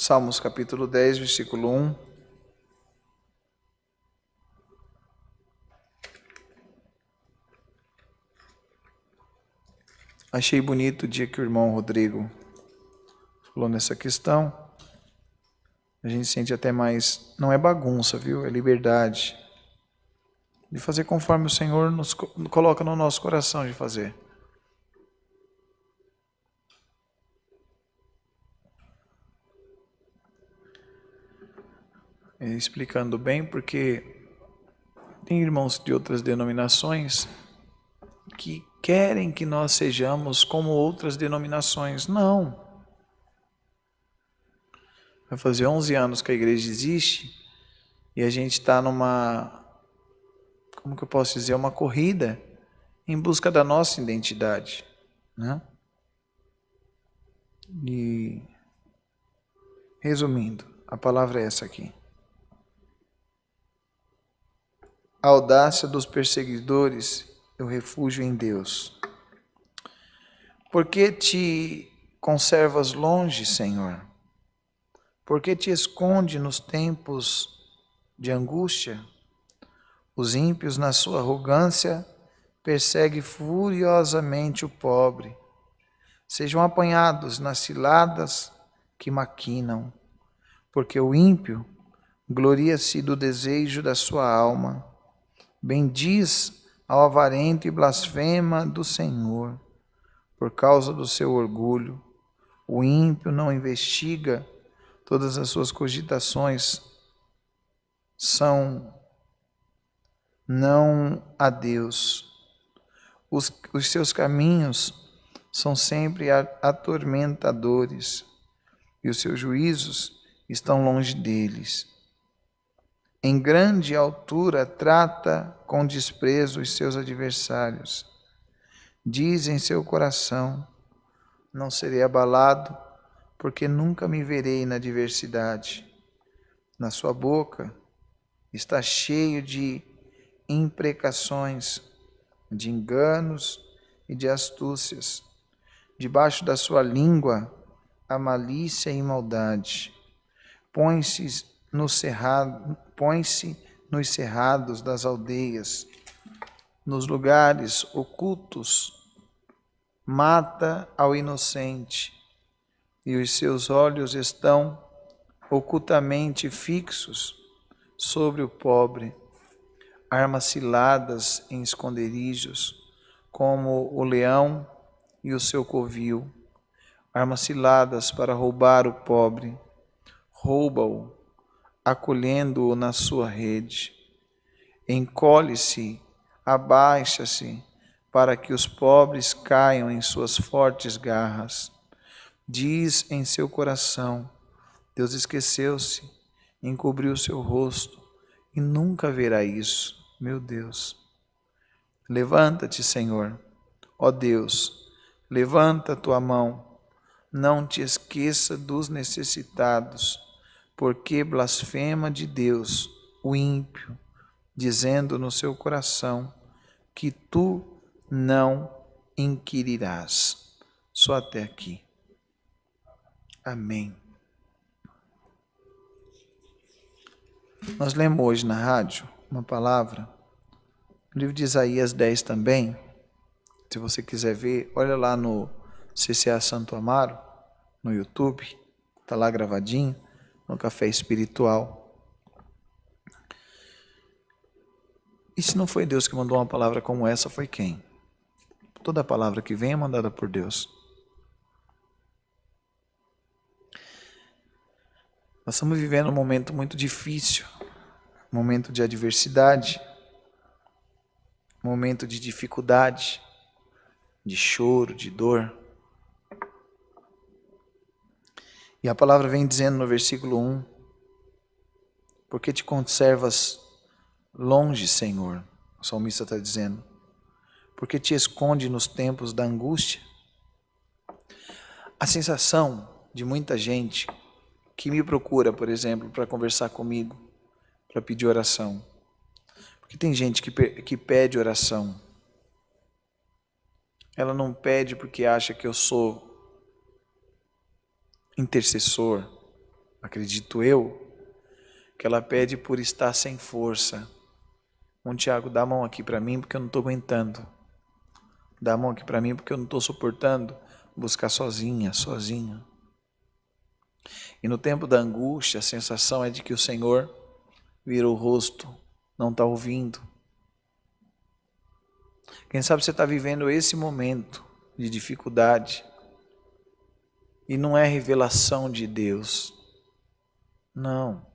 Salmos capítulo 10, versículo 1. Achei bonito o dia que o irmão Rodrigo falou nessa questão. A gente sente até mais, não é bagunça, viu? É liberdade de fazer conforme o Senhor nos coloca no nosso coração de fazer. Explicando bem, porque tem irmãos de outras denominações que querem que nós sejamos como outras denominações. Não. Vai fazer 11 anos que a igreja existe e a gente está numa, como que eu posso dizer, uma corrida em busca da nossa identidade, né? E resumindo, a palavra é essa aqui. A audácia dos perseguidores, eu refúgio em Deus. Por que te conservas longe, Senhor? Por que te esconde nos tempos de angústia? Os ímpios, na sua arrogância, perseguem furiosamente o pobre. Sejam apanhados nas ciladas que maquinam, porque o ímpio gloria-se do desejo da sua alma. Bendiz ao avarento e blasfema do Senhor, por causa do seu orgulho. O ímpio não investiga, todas as suas cogitações são não a Deus. Os seus caminhos são sempre atormentadores, e os seus juízos estão longe deles. Em grande altura trata com desprezo os seus adversários. Diz em seu coração: não serei abalado, porque nunca me verei na adversidade. Na sua boca está cheio de imprecações, de enganos e de astúcias. Debaixo da sua língua a malícia e maldade. Põe-se nos cerrados das aldeias, nos lugares ocultos, mata ao inocente, e os seus olhos estão ocultamente fixos sobre o pobre. Arma ciladas em esconderijos, como o leão e o seu covil. Armas ciladas para roubar o pobre. Rouba-o, acolhendo-o na sua rede. Encolhe-se, abaixa-se, para que os pobres caiam em suas fortes garras. Diz em seu coração: Deus esqueceu-se, encobriu seu rosto, e nunca verá isso. Meu Deus. Levanta-te, Senhor. Ó Deus, levanta a tua mão. Não te esqueça dos necessitados, porque blasfema de Deus o ímpio, dizendo no seu coração que tu não inquirirás. Só até aqui. Amém. Nós lemos hoje na rádio uma palavra, o livro de Isaías 10 também. Se você quiser ver, olha lá no CCA Santo Amaro, no YouTube, está lá gravadinho, no Café Espiritual. E se não foi Deus que mandou uma palavra como essa, foi quem? Toda palavra que vem é mandada por Deus. Nós estamos vivendo um momento muito difícil, um momento de adversidade, um momento de dificuldade, de choro, de dor. E a palavra vem dizendo no versículo 1, porque te conservas longe, Senhor, o salmista está dizendo, porque te esconde nos tempos da angústia. A sensação de muita gente que me procura, por exemplo, para conversar comigo, para pedir oração. Porque tem gente que pede oração. Ela não pede porque acha que eu sou intercessor. acredito eu, que ela pede por estar sem força. Tiago, dá a mão aqui para mim porque eu não estou aguentando. Dá a mão aqui para mim porque eu não estou suportando buscar sozinha, sozinho. E no tempo da angústia, a sensação é de que o Senhor vira o rosto, não está ouvindo. Quem sabe você está vivendo esse momento de dificuldade e não é revelação de Deus. Não.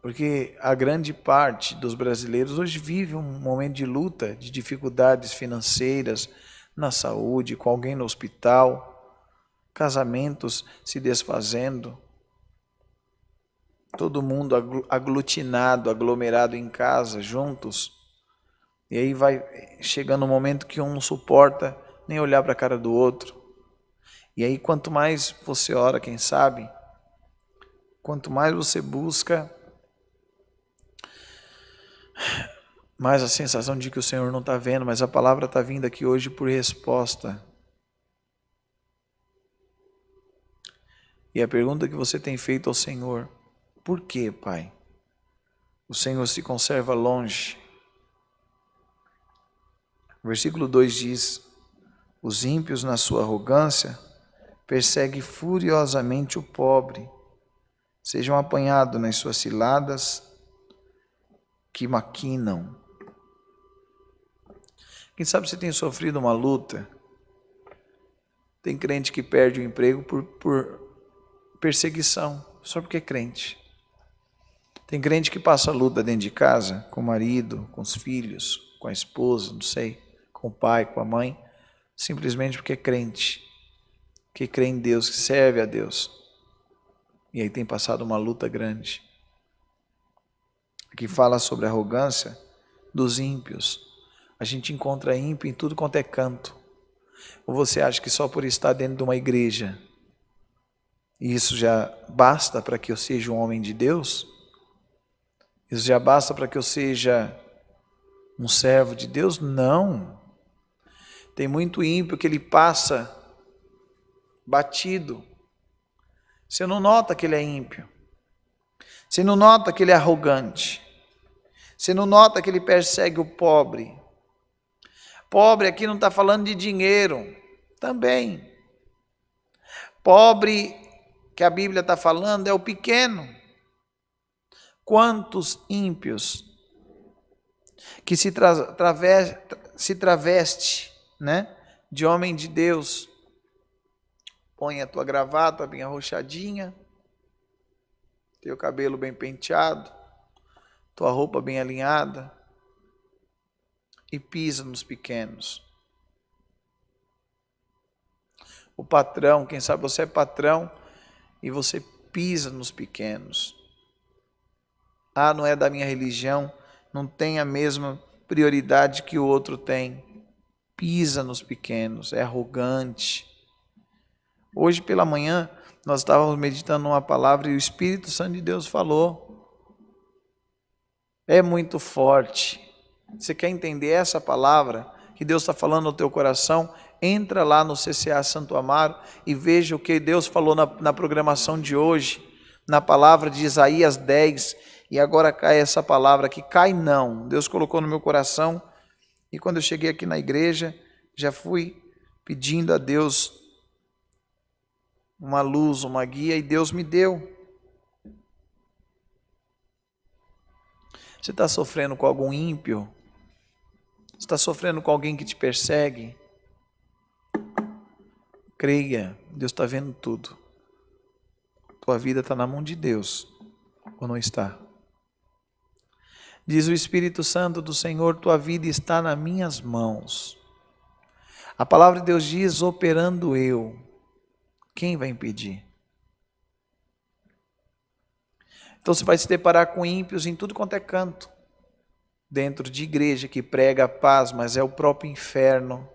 Porque a grande parte dos brasileiros hoje vive um momento de luta, de dificuldades financeiras, na saúde, com alguém no hospital, casamentos se desfazendo, todo mundo aglutinado, aglomerado em casa, juntos. E aí vai chegando um momento que um não suporta nem olhar para a cara do outro. E aí quanto mais você ora, quem sabe, quanto mais você busca, mais a sensação de que o Senhor não está vendo, mas a palavra está vindo aqui hoje por resposta. E a pergunta que você tem feito ao Senhor: por que, Pai, o Senhor se conserva longe? O versículo 2 diz: os ímpios na sua arrogância perseguem furiosamente o pobre, sejam apanhados nas suas ciladas que maquinam. Quem sabe você tem sofrido uma luta? Tem crente que perde o emprego por perseguição, só porque é crente. Tem crente que passa luta dentro de casa, com o marido, com os filhos, com a esposa, não sei, com o pai, com a mãe, simplesmente porque é crente, que crê em Deus, que serve a Deus. E aí tem passado uma luta grande. Aqui fala sobre a arrogância dos ímpios. A gente encontra ímpio em tudo quanto é canto. Ou você acha que só por estar dentro de uma igreja, isso já basta para que eu seja um homem de Deus? Isso já basta para que eu seja um servo de Deus? Não. Tem muito ímpio que ele passa batido. Você não nota que ele é ímpio. Você não nota que ele é arrogante. Você não nota que ele persegue o pobre. Pobre aqui não está falando de dinheiro, também. Pobre que a Bíblia está falando é o pequeno. Quantos ímpios que se traveste, né, de homem de Deus, põe a tua gravata bem arroxadinha, teu cabelo bem penteado, tua roupa bem alinhada, e pisa nos pequenos. O patrão, quem sabe você é patrão e você pisa nos pequenos. Ah, não é da minha religião, não tem a mesma prioridade que o outro tem. Pisa nos pequenos, é arrogante. Hoje pela manhã nós estávamos meditando uma palavra e o Espírito Santo de Deus falou. É muito forte. Você quer entender essa palavra que Deus está falando no teu coração? Entra lá no CCA Santo Amaro e veja o que Deus falou na programação de hoje, na palavra de Isaías 10, e agora cai essa palavra aqui, cai não, Deus colocou no meu coração, e quando eu cheguei aqui na igreja, já fui pedindo a Deus uma luz, uma guia, e Deus me deu. Você está sofrendo com algum ímpio? Você está sofrendo com alguém que te persegue? Creia, Deus está vendo tudo. Tua vida está na mão de Deus, ou não está? Diz o Espírito Santo do Senhor, tua vida está nas minhas mãos. A palavra de Deus diz, operando eu. Quem vai impedir? Então você vai se deparar com ímpios em tudo quanto é canto. Dentro de igreja que prega a paz, mas é o próprio inferno.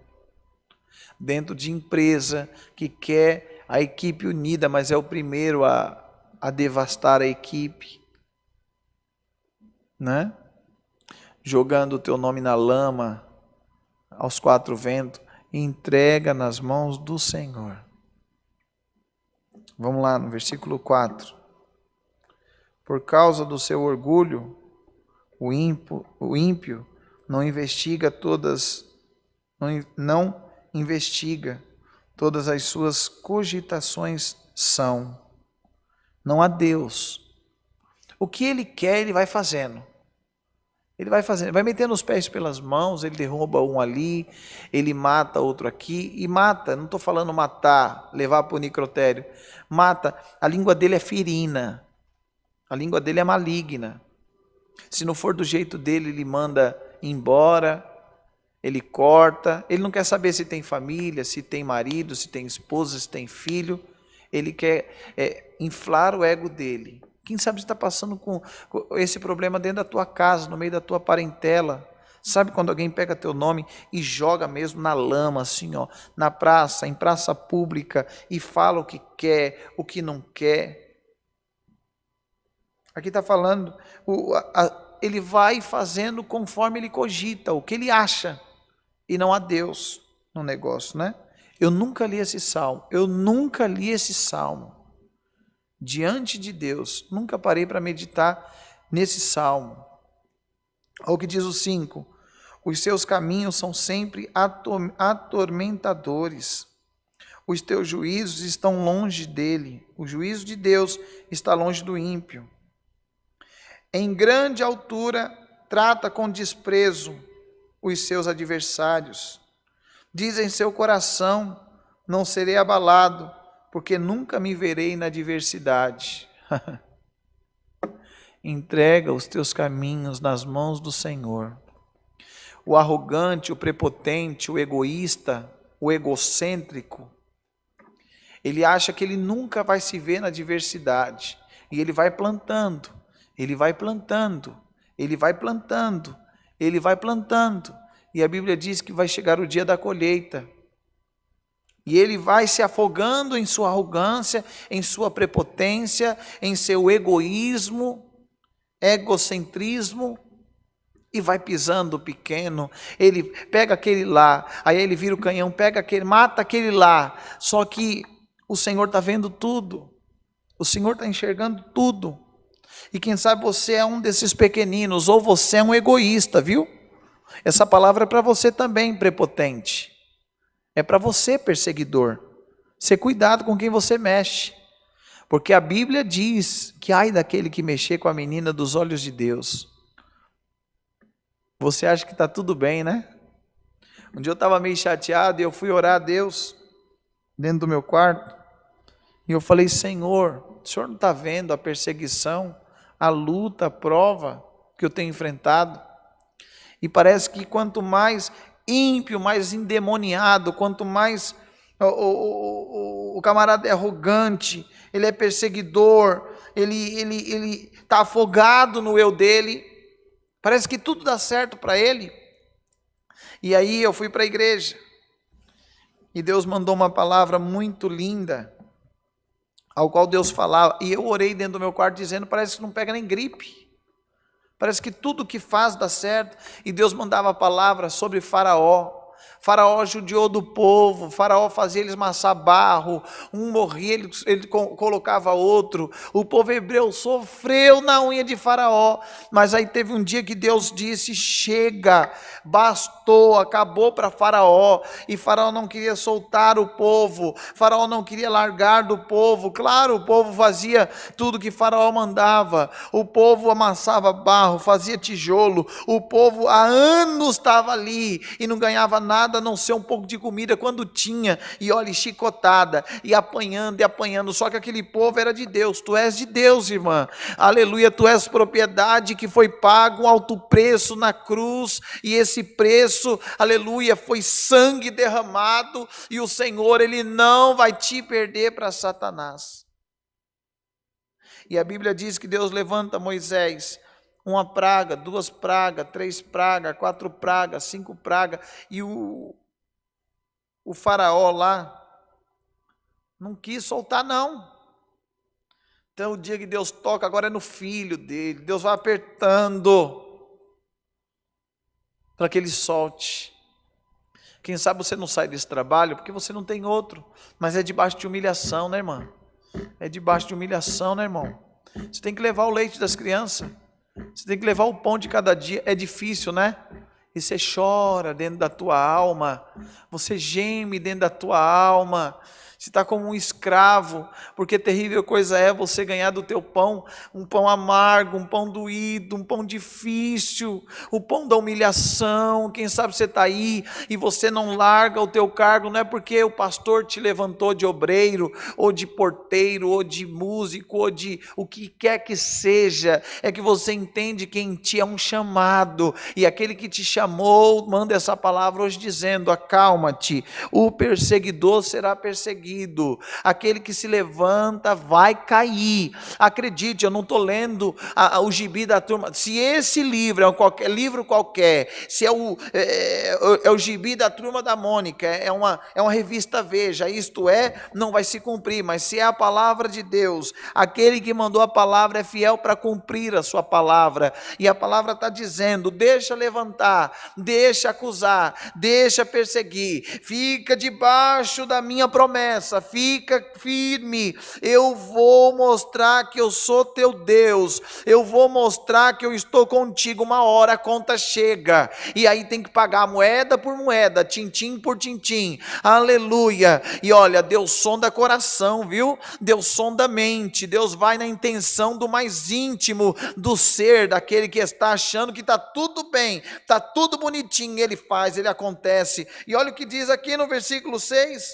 Dentro de empresa que quer a equipe unida, mas é o primeiro a devastar a equipe. Né? Jogando o teu nome na lama, aos quatro ventos, entrega nas mãos do Senhor. Vamos lá no versículo 4. Por causa do seu orgulho, o ímpio não investiga não investiga todas as suas cogitações são. Não há Deus. O que ele quer, ele vai fazendo. Ele vai fazendo, vai metendo os pés pelas mãos, ele derruba um ali, ele mata outro aqui, e mata, não estou falando matar, levar para o necrotério, mata, a língua dele é ferina, a língua dele é maligna, se não for do jeito dele, ele manda embora, ele corta, ele não quer saber se tem família, se tem marido, se tem esposa, se tem filho, ele quer inflar o ego dele. Quem sabe você está passando com esse problema dentro da tua casa, no meio da tua parentela. Sabe quando alguém pega teu nome e joga mesmo na lama, assim, ó, na praça, em praça pública, e fala o que quer, o que não quer. Aqui está falando, ele vai fazendo conforme ele cogita, o que ele acha, e não há Deus no negócio, né? Eu nunca li esse salmo, diante de Deus, nunca parei para meditar nesse salmo. Olha o que diz o 5, os seus caminhos são sempre atormentadores, os teus juízos estão longe dele, o juízo de Deus está longe do ímpio. Em grande altura trata com desprezo os seus adversários, diz em seu coração, não serei abalado, porque nunca me verei na adversidade. Entrega os teus caminhos nas mãos do Senhor. O arrogante, o prepotente, o egoísta, o egocêntrico, ele acha que ele nunca vai se ver na adversidade. E ele vai plantando, ele vai plantando, ele vai plantando, ele vai plantando. E a Bíblia diz que vai chegar o dia da colheita. E ele vai se afogando em sua arrogância, em sua prepotência, em seu egoísmo, egocentrismo, e vai pisando o pequeno. Ele pega aquele lá, aí ele vira o canhão, pega aquele, mata aquele lá. Só que o Senhor está vendo tudo, o Senhor está enxergando tudo. E quem sabe você é um desses pequeninos, ou você é um egoísta, viu? Essa palavra é para você também, prepotente. É para você, perseguidor. Ser cuidado com quem você mexe. Porque a Bíblia diz que ai daquele que mexer com a menina dos olhos de Deus. Você acha que está tudo bem, né? Um dia eu estava meio chateado e eu fui orar a Deus dentro do meu quarto. E eu falei, Senhor, o Senhor não está vendo a perseguição, a luta, a prova que eu tenho enfrentado? E parece que quanto mais ímpio, mais endemoniado, quanto mais o camarada é arrogante, ele é perseguidor, ele está afogado no eu dele, parece que tudo dá certo para ele. E aí eu fui para a igreja, e Deus mandou uma palavra muito linda, ao qual Deus falava, e eu orei dentro do meu quarto dizendo, parece que não pega nem gripe. Parece que tudo que faz dá certo. E Deus mandava a palavra sobre Faraó. Faraó judiou do povo, Faraó fazia eles amassar barro, um morria, ele colocava outro, o povo hebreu sofreu na unha de Faraó, mas aí teve um dia que Deus disse, chega, bastou, acabou para Faraó, e Faraó não queria soltar o povo, Faraó não queria largar do povo, claro, o povo fazia tudo que Faraó mandava, o povo amassava barro, fazia tijolo, o povo há anos estava ali, e não ganhava nada, a não ser um pouco de comida quando tinha, e olha, chicotada, e apanhando, só que aquele povo era de Deus, tu és de Deus, irmã, aleluia, tu és propriedade que foi pago um alto preço na cruz, e esse preço, aleluia, foi sangue derramado, e o Senhor, Ele não vai te perder para Satanás. E a Bíblia diz que Deus levanta Moisés, uma praga, 2 pragas, 3 pragas, 4 pragas, 5 pragas, e o faraó lá não quis soltar não. Então o dia que Deus toca agora é no filho dele, Deus vai apertando para que ele solte. Quem sabe você não sai desse trabalho porque você não tem outro, mas é debaixo de humilhação, né, irmã? É debaixo de humilhação, né, irmão? Você tem que levar o leite das crianças. Você tem que levar o pão de cada dia. É difícil, né? E você chora dentro da tua alma. Você geme dentro da tua alma. Você está como um escravo, porque terrível coisa é você ganhar do teu pão, um pão amargo, um pão doído, um pão difícil, o pão da humilhação. Quem sabe você está aí e você não larga o teu cargo, não é porque o pastor te levantou de obreiro, ou de porteiro, ou de músico, ou de o que quer que seja, é que você entende que em ti é um chamado, e aquele que te chamou, manda essa palavra hoje dizendo: acalma-te, o perseguidor será perseguido, aquele que se levanta vai cair. Acredite, eu não estou lendo o gibi da turma. Se esse livro é qualquer livro qualquer, se é o gibi da turma da Mônica, é uma revista Veja, isto não vai se cumprir. Mas se é a palavra de Deus, aquele que mandou a palavra é fiel para cumprir a sua palavra, e a palavra está dizendo: deixa levantar, deixa acusar, deixa perseguir, fica debaixo da minha promessa, fica firme. Eu vou mostrar que eu sou teu Deus, eu vou mostrar que eu estou contigo. Uma hora a conta chega, e aí tem que pagar moeda por moeda, tintim por tintim, aleluia. E olha, Deus sonda coração, viu? Deus sonda mente, Deus vai na intenção do mais íntimo do ser, daquele que está achando que está tudo bem, está tudo bonitinho, ele faz, ele acontece. E olha o que diz aqui no versículo 6,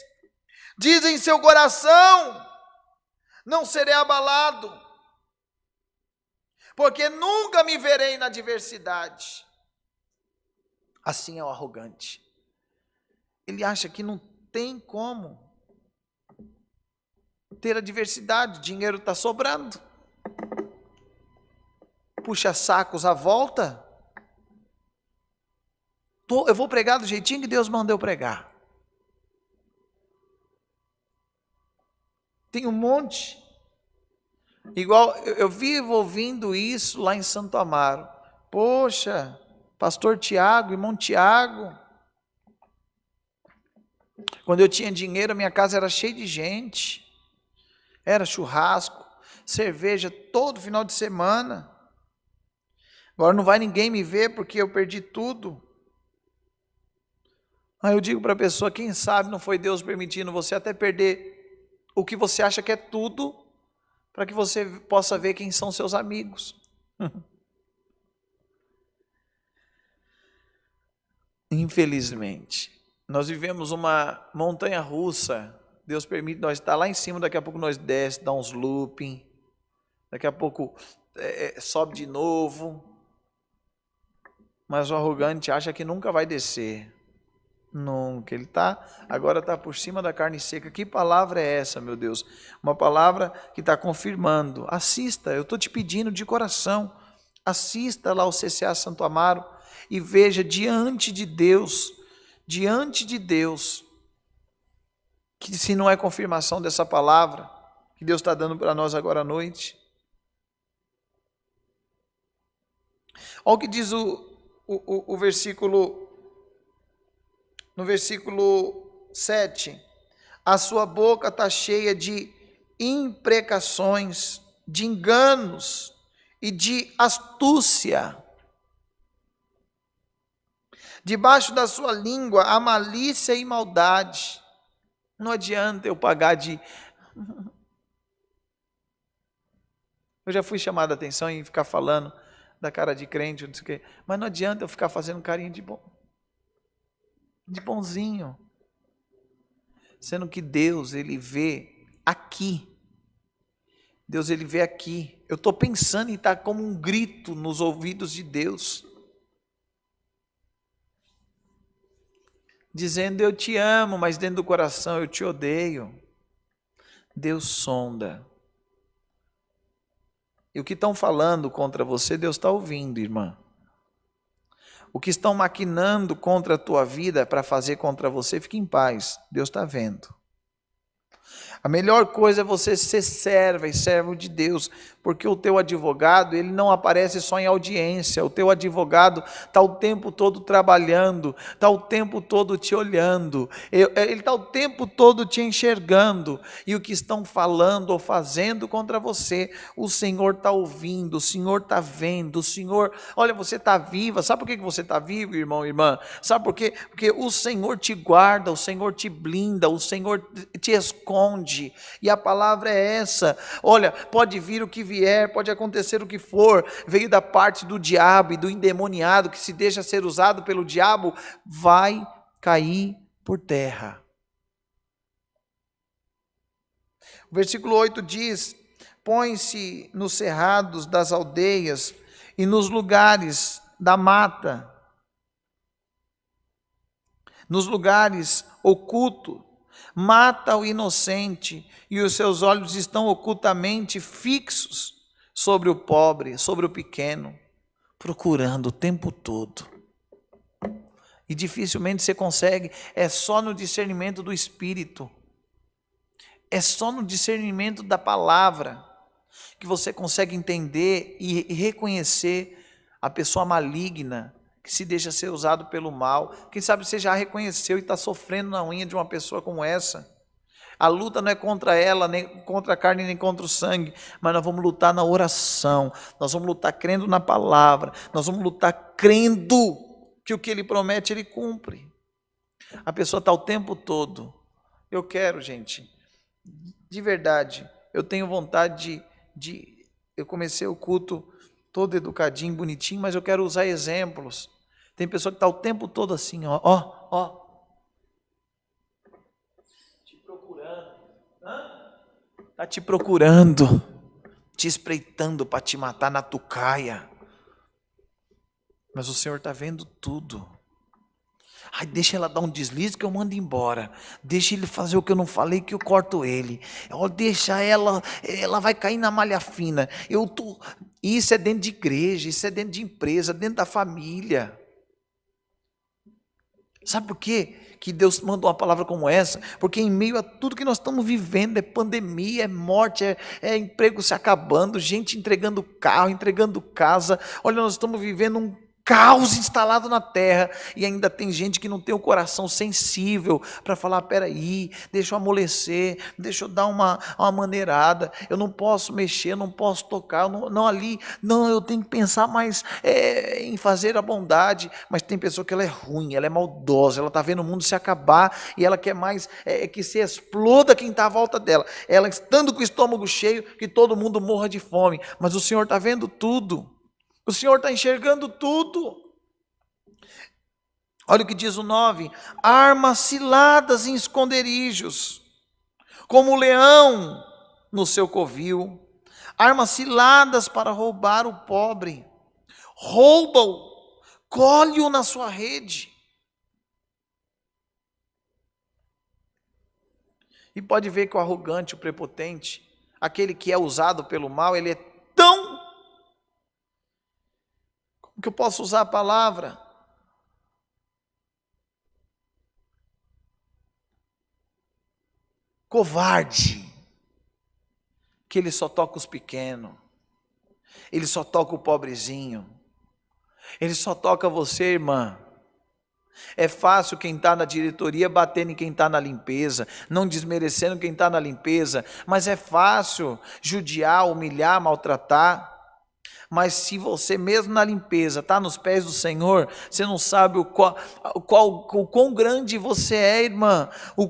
diz em seu coração: não serei abalado, porque nunca me verei na adversidade. Assim é o arrogante, ele acha que não tem como ter adversidade, dinheiro está sobrando, puxa sacos à volta, eu vou pregar do jeitinho que Deus mandou eu pregar. Tem um monte, igual eu vivo ouvindo isso lá em Santo Amaro. Poxa, pastor Tiago, irmão Tiago, quando eu tinha dinheiro, a minha casa era cheia de gente, era churrasco, cerveja todo final de semana. Agora não vai ninguém me ver porque eu perdi tudo. Aí eu digo para a pessoa: quem sabe não foi Deus permitindo você até perder o que você acha que é tudo, para que você possa ver quem são seus amigos. Infelizmente, nós vivemos uma montanha russa. Deus permite nós estar lá em cima, daqui a pouco nós desce, dá uns looping, daqui a pouco sobe de novo, mas o arrogante acha que nunca vai descer. Nunca, ele agora está por cima da carne seca. Que palavra é essa, meu Deus? Uma palavra que está confirmando. Assista, eu estou te pedindo de coração, assista lá o CCA Santo Amaro e veja diante de Deus, que se não é confirmação dessa palavra que Deus está dando para nós agora à noite. Olha o que diz o versículo. No versículo 7, a sua boca está cheia de imprecações, de enganos e de astúcia. Debaixo da sua língua há malícia e maldade. Não adianta eu pagar de... Eu já fui chamado a atenção em ficar falando da cara de crente, não sei o quê, mas não adianta eu ficar fazendo carinho de bonzinho, sendo que Deus, ele vê aqui. Deus, ele vê aqui. Eu estou pensando em estar como um grito nos ouvidos de Deus, dizendo: eu te amo, mas dentro do coração eu te odeio. Deus sonda. E o que estão falando contra você, Deus está ouvindo, irmã. O que estão maquinando contra a tua vida para fazer contra você, fique em paz, Deus está vendo. A melhor coisa é você ser serva e servo de Deus, porque o teu advogado, ele não aparece só em audiência, o teu advogado está o tempo todo trabalhando, está o tempo todo te olhando, ele está o tempo todo te enxergando, e o que estão falando ou fazendo contra você, o Senhor está ouvindo, o Senhor está vendo, o Senhor, olha, você está viva, sabe por que você está vivo, irmão e irmã? Sabe por quê? Porque o Senhor te guarda, o Senhor te blinda, o Senhor te esconde, e a palavra é essa, olha, pode vir o que vier, pode acontecer o que for, veio da parte do diabo e do endemoniado, que se deixa ser usado pelo diabo, vai cair por terra. O versículo 8 diz: põe-se nos cerrados das aldeias e nos lugares da mata, nos lugares ocultos, mata o inocente, e os seus olhos estão ocultamente fixos sobre o pobre, sobre o pequeno, procurando o tempo todo. E dificilmente você consegue, é só no discernimento do Espírito, é só no discernimento da palavra, que você consegue entender e reconhecer a pessoa maligna, que se deixa ser usado pelo mal. Quem sabe você já reconheceu e está sofrendo na unha de uma pessoa como essa. A luta não é contra ela, nem contra a carne, nem contra o sangue, mas nós vamos lutar na oração, nós vamos lutar crendo na palavra, nós vamos lutar crendo que o que ele promete, ele cumpre. A pessoa está o tempo todo, eu quero, gente, de verdade, eu tenho vontade eu comecei o culto todo educadinho, bonitinho, mas eu quero usar exemplos. Tem pessoa que está o tempo todo assim, ó, te procurando, está te procurando, te espreitando para te matar na tucaia, mas o Senhor está vendo tudo. Ai, deixa ela dar um deslize que eu mando embora, deixa ele fazer o que eu não falei que eu corto ele, deixa ela vai cair na malha fina, isso é dentro de igreja, isso é dentro de empresa, dentro da família. Sabe por quê que Deus mandou uma palavra como essa? Porque em meio a tudo que nós estamos vivendo, é pandemia, é morte, é emprego se acabando, gente entregando carro, entregando casa, olha, nós estamos vivendo um caos instalado na terra, e ainda tem gente que não tem o coração sensível para falar, peraí, deixa eu amolecer, deixa eu dar uma maneirada, eu não posso mexer, eu não posso tocar, eu tenho que pensar mais em fazer a bondade. Mas tem pessoa que ela é ruim, ela é maldosa, ela está vendo o mundo se acabar, e ela quer mais que se exploda quem está à volta dela, ela estando com o estômago cheio, que todo mundo morra de fome, mas o Senhor está vendo tudo, o Senhor está enxergando tudo. Olha o que diz o 9: armas ciladas em esconderijos, como o leão no seu covil, armas ciladas para roubar o pobre, rouba-o, colhe-o na sua rede. E pode ver que o arrogante, o prepotente, aquele que é usado pelo mal, ele é tão, como que eu posso usar a palavra? Covarde, que ele só toca os pequenos, ele só toca o pobrezinho, ele só toca você, irmã. É fácil quem está na diretoria bater em quem está na limpeza, não desmerecendo quem está na limpeza, mas é fácil judiar, humilhar, maltratar. Mas se você mesmo na limpeza está nos pés do Senhor, você não sabe o quão grande você é, irmã,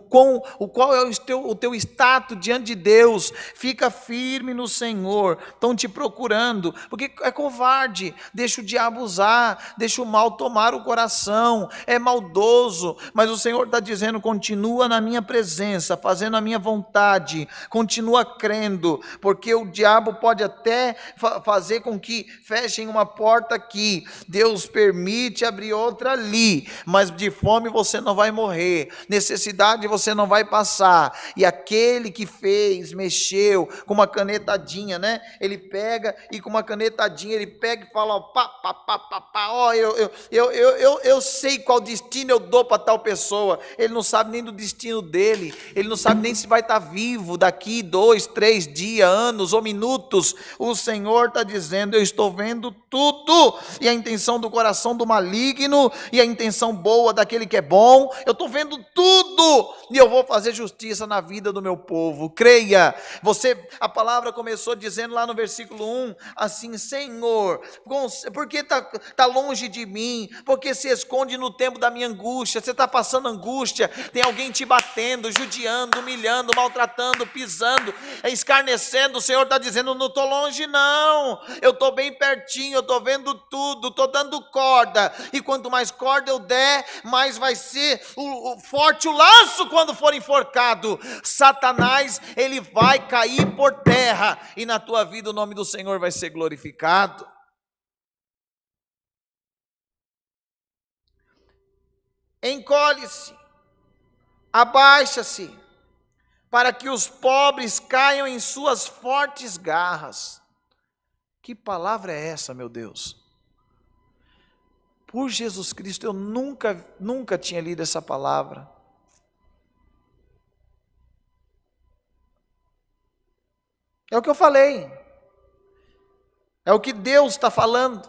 qual é o teu status diante de Deus. Fica firme no Senhor, estão te procurando, porque é covarde, deixa o diabo usar, deixa o mal tomar o coração, é maldoso, mas o Senhor está dizendo, continua na minha presença, fazendo a minha vontade, continua crendo, porque o diabo pode até fazer com que que fechem uma porta aqui, Deus permite abrir outra ali, mas de fome você não vai morrer, necessidade você não vai passar. E aquele que fez, mexeu com uma canetadinha, né? Ele pega e com uma canetadinha ele pega e fala, ó, pá, pá, pá, pá, pá, ó, eu sei qual destino eu dou para tal pessoa. Ele não sabe nem do destino dele, ele não sabe nem se vai estar vivo daqui 2, 3 dias, anos ou minutos. O Senhor está dizendo, eu estou vendo tudo, e a intenção do coração do maligno, e a intenção boa daquele que é bom, eu estou vendo tudo, e eu vou fazer justiça na vida do meu povo. Creia, a palavra começou dizendo lá no versículo 1, assim, Senhor, por que está longe de mim? Porque se esconde no tempo da minha angústia? Você está passando angústia, tem alguém te batendo, judiando, humilhando, maltratando, pisando, escarnecendo. O Senhor está dizendo, não estou longe não, eu estou bem pertinho, eu estou vendo tudo, estou dando corda, e quanto mais corda eu der, mais vai ser forte o laço quando for enforcado. Satanás, ele vai cair por terra, e na tua vida o nome do Senhor vai ser glorificado. Encolhe-se, abaixa-se, para que os pobres caiam em suas fortes garras. Que palavra é essa, meu Deus? Por Jesus Cristo, eu nunca tinha lido essa palavra. É o que eu falei, é o que Deus está falando.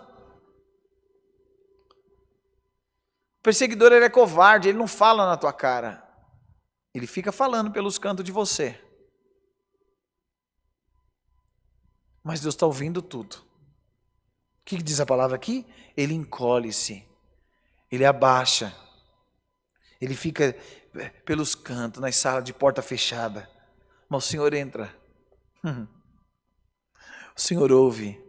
O perseguidor, ele é covarde, ele não fala na tua cara, ele fica falando pelos cantos de você, mas Deus está ouvindo tudo. O que diz a palavra aqui? Ele encolhe-se, ele abaixa, ele fica pelos cantos, nas salas de porta fechada, mas o Senhor entra, o Senhor ouve,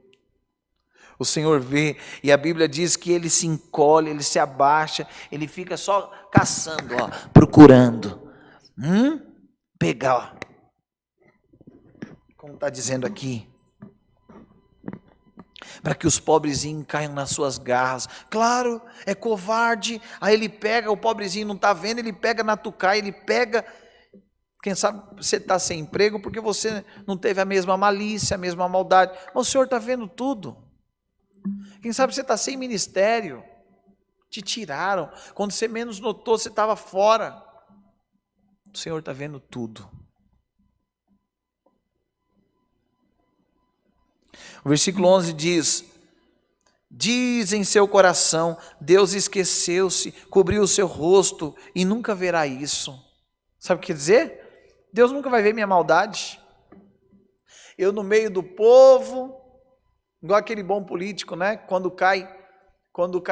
o Senhor vê, e a Bíblia diz que ele se encolhe, ele se abaixa, ele fica só caçando, ó, procurando, pegar, como está dizendo aqui, para que os pobrezinhos caiam nas suas garras. Claro, é covarde, aí ele pega, o pobrezinho não está vendo, ele pega na tucaia, ele pega. Quem sabe você está sem emprego porque você não teve a mesma malícia, a mesma maldade, mas o Senhor está vendo tudo. Quem sabe você está sem ministério, te tiraram, quando você menos notou, você estava fora. O Senhor está vendo tudo. O versículo 11 diz em seu coração, Deus esqueceu-se, cobriu o seu rosto e nunca verá isso. Sabe o que quer dizer? Deus nunca vai ver minha maldade. Eu no meio do povo, igual aquele bom político, né? Quando cai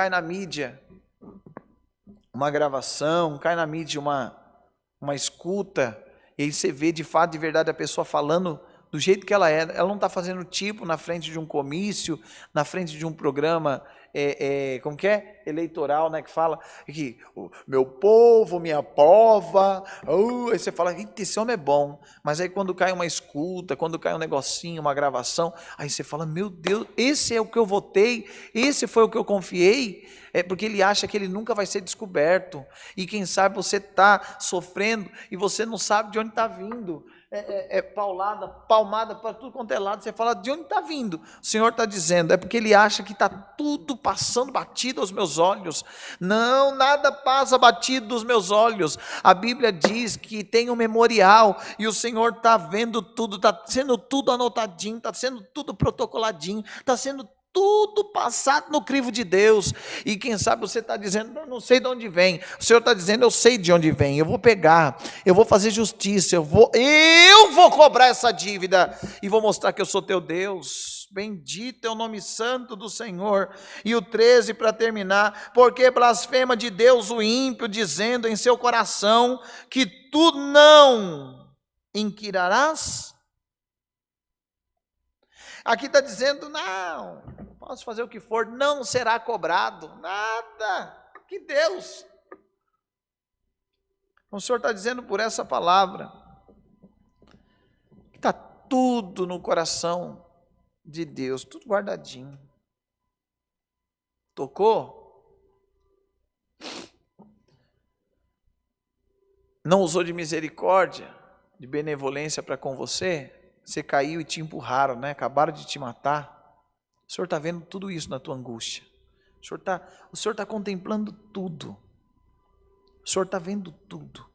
na mídia uma gravação, cai na mídia uma escuta, e aí você vê de fato, de verdade, a pessoa falando do jeito que ela é, ela não está fazendo tipo na frente de um comício, na frente de um programa, como que é? Eleitoral, né? Que fala que meu povo, minha pova, aí você fala, esse homem é bom, mas aí quando cai uma escuta, quando cai um negocinho, uma gravação, aí você fala, meu Deus, esse é o que eu votei, esse foi o que eu confiei, porque ele acha que ele nunca vai ser descoberto, e quem sabe você está sofrendo, e você não sabe de onde está vindo, palmada para tudo quanto é lado, você fala, de onde está vindo? O Senhor está dizendo, é porque ele acha que está tudo passando batido aos meus olhos. Não, nada passa batido dos meus olhos. A Bíblia diz que tem um memorial, e o Senhor está vendo tudo, está sendo tudo anotadinho, está sendo tudo protocoladinho, está sendo tudo passado no crivo de Deus, e quem sabe você está dizendo, não sei de onde vem, o Senhor está dizendo, eu sei de onde vem, eu vou pegar, eu vou fazer justiça, eu vou cobrar essa dívida, e vou mostrar que eu sou teu Deus. Bendito é o nome santo do Senhor. E o 13 para terminar, porque blasfema de Deus o ímpio, dizendo em seu coração, que tu não inquirarás. Aqui está dizendo, não, posso fazer o que for, não será cobrado, nada, que Deus. O Senhor está dizendo por essa palavra, que está tudo no coração de Deus, tudo guardadinho. Tocou? Não usou de misericórdia, de benevolência para com você? Você caiu e te empurraram, né? Acabaram de te matar. O Senhor está vendo tudo isso na tua angústia. O Senhor tá contemplando tudo. O Senhor está vendo tudo.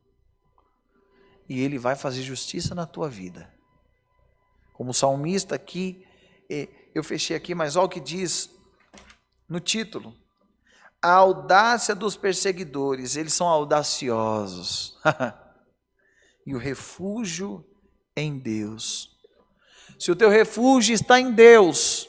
E Ele vai fazer justiça na tua vida. Como salmista aqui, eu fechei aqui, mas olha o que diz no título. A audácia dos perseguidores, eles são audaciosos. E o refúgio em Deus. Se o teu refúgio está em Deus,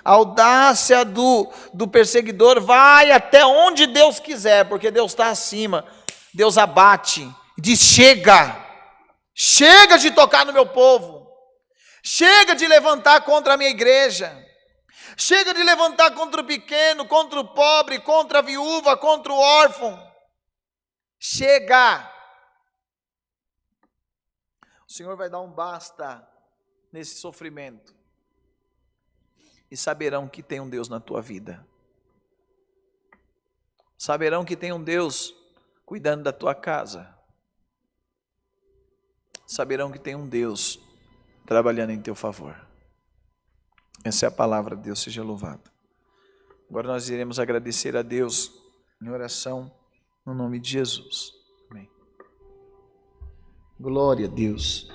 a audácia do perseguidor vai até onde Deus quiser, porque Deus está acima. Deus abate, diz: chega de tocar no meu povo, chega de levantar contra a minha igreja, chega de levantar contra o pequeno, contra o pobre, contra a viúva, contra o órfão. Chega! O Senhor vai dar um basta nesse sofrimento. E saberão que tem um Deus na tua vida. Saberão que tem um Deus cuidando da tua casa. Saberão que tem um Deus trabalhando em teu favor. Essa é a palavra de Deus, seja louvado. Agora nós iremos agradecer a Deus em oração, no nome de Jesus. Amém. Glória a Deus.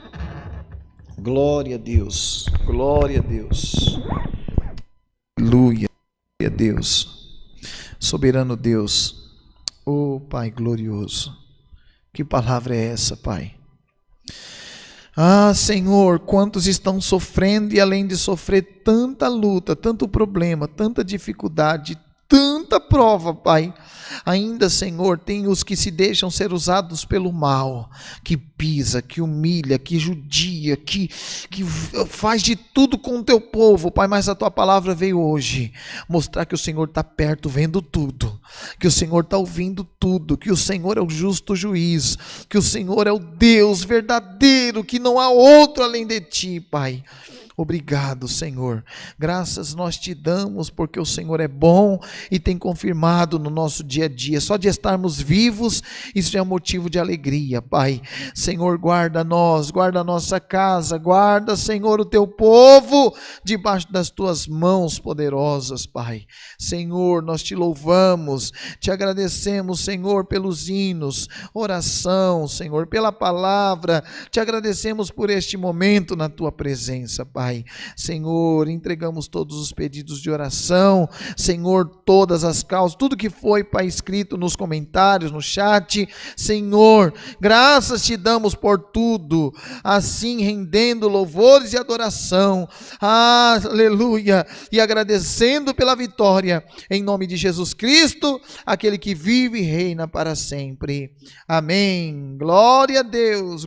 Glória a Deus. Glória a Deus. Aleluia a Deus. Soberano Deus. Oh Pai glorioso. Que palavra é essa, Pai? Ah, Senhor, quantos estão sofrendo e além de sofrer tanta luta, tanto problema, tanta dificuldade, tanta prova, Pai. Ainda, Senhor, tem os que se deixam ser usados pelo mal, que pisa, que humilha, que judia, que faz de tudo com o teu povo, Pai, mas a tua palavra veio hoje mostrar que o Senhor está perto, vendo tudo, que o Senhor está ouvindo tudo, que o Senhor é o justo juiz, que o Senhor é o Deus verdadeiro, que não há outro além de ti, Pai. Obrigado, Senhor. Graças nós te damos porque o Senhor é bom e tem confirmado no nosso dia a dia. Só de estarmos vivos, isso já é motivo de alegria, Pai. Senhor, guarda nós, guarda a nossa casa, guarda, Senhor, o teu povo debaixo das tuas mãos poderosas, Pai. Senhor, nós te louvamos, te agradecemos, Senhor, pelos hinos, oração, Senhor, pela palavra. Te agradecemos por este momento na tua presença, Pai. Senhor, entregamos todos os pedidos de oração, Senhor, todas as causas, tudo que foi, Pai, escrito nos comentários, no chat, Senhor, graças te damos por tudo, assim rendendo louvores e adoração, aleluia, e agradecendo pela vitória, em nome de Jesus Cristo, aquele que vive e reina para sempre, amém. Glória a Deus,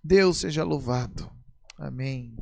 Deus seja louvado. Amém.